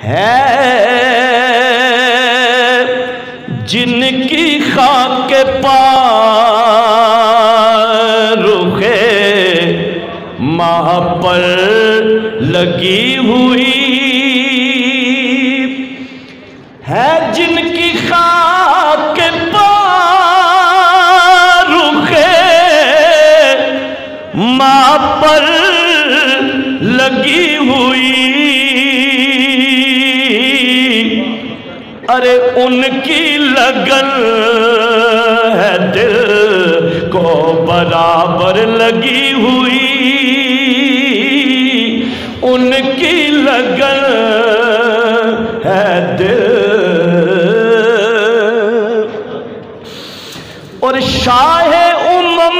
ہے جن کی خاک پا رخے ماہ پر لگی ہوئی ہے، جن کی خاک پا رخے ماہ پر لگی ہوئی، ارے ان کی لگن ہے دل کو برابر لگی ہوئی، ان کی لگن ہے دل، اور شاہ امم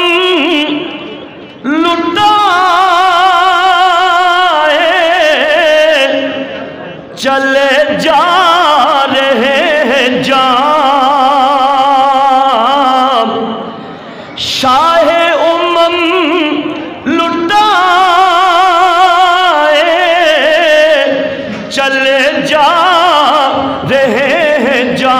لٹائے چلے جا رہے ہیں جام، شاہ امم لٹائے چلے جا رہے ہیں جام،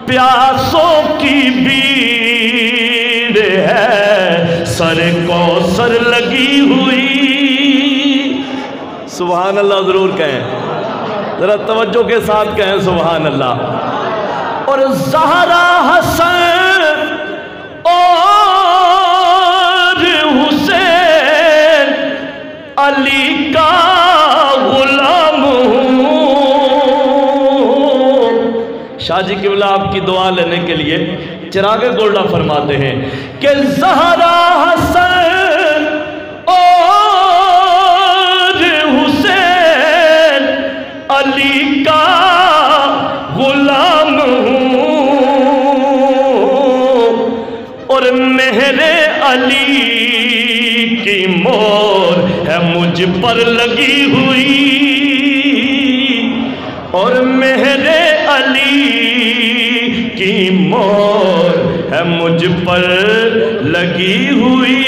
پیاسوں کی بھیڑ ہے سر کو سر لگی ہوئی، سبحان اللہ ضرور کہیں، ذرا توجہ کے ساتھ کہیں سبحان اللہ۔ اور زہرا حسن اور حسین علی کا غلام ہوں، شاہ جی قبلہ آپ کی دعا لینے کے لیے چراغ گولڈا فرماتے ہیں کہ زہرا حسن اور حسین علی کا غلام ہوں، اور مہر علی کی مور ہے مجھ پر لگی ہوئی، اور مہر علی کی مور ہے مجھ پر لگی ہوئی،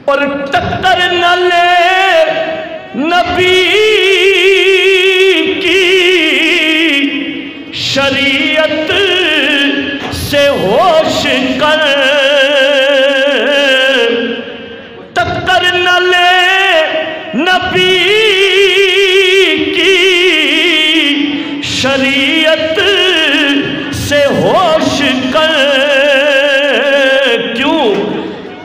اور ٹکر نہ لے نبی کی شریعت سے ہوش کر، ٹکر نہ لے نبی کی شریعت سے ہوش کر، کیوں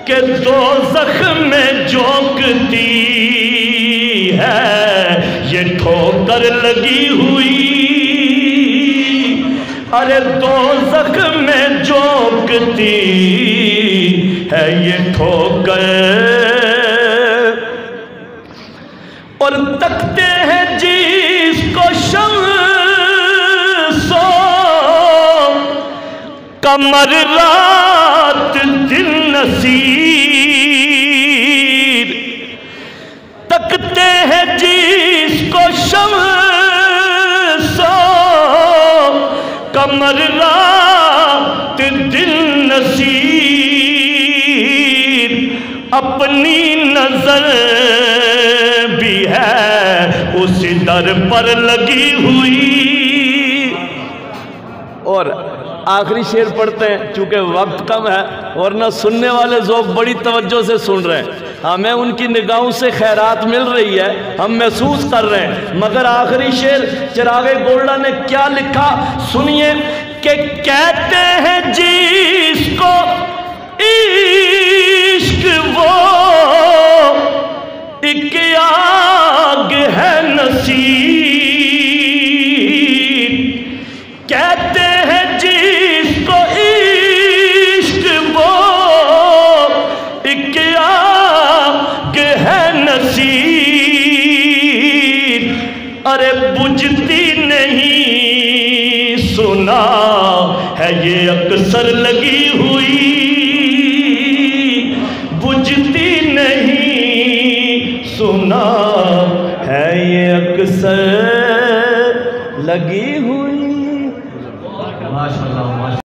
کہ دوزخ میں جھونکتی ہے یہ ٹھوکر لگی ہوئی، ارے دوزخ میں جھونکتی ہے یہ ٹھوکر، اور تکتے ہیں جس کو شمس و قمر رات دن نصیر، تکتے ہیں جس کو شمس و قمر رات دن نصیر، اپنی نظر بھی ہے اسی در پر لگی ہوئی۔ اور آخری شعر پڑھتے ہیں چونکہ وقت کم ہے، ورنہ سننے والے ذوق بڑی توجہ سے سن رہے ہیں، ہمیں ان کی نگاہوں سے خیرات مل رہی ہے، ہم محسوس کر رہے ہیں، مگر آخری شعر چراغ گولڈا نے کیا لکھا سنیے کہ کہتے ہیں جس کو عشق وہ ایک آگ ہے نصیب، کہتے ہیں جس کو عشق وہ ایک آگ ہے نصیب، ارے بجھتی نہیں سنا ہے یہ اکثر لگی ہوئی، بجھتی نہیں سنا ہے یہ اکثر لگی ہوئی۔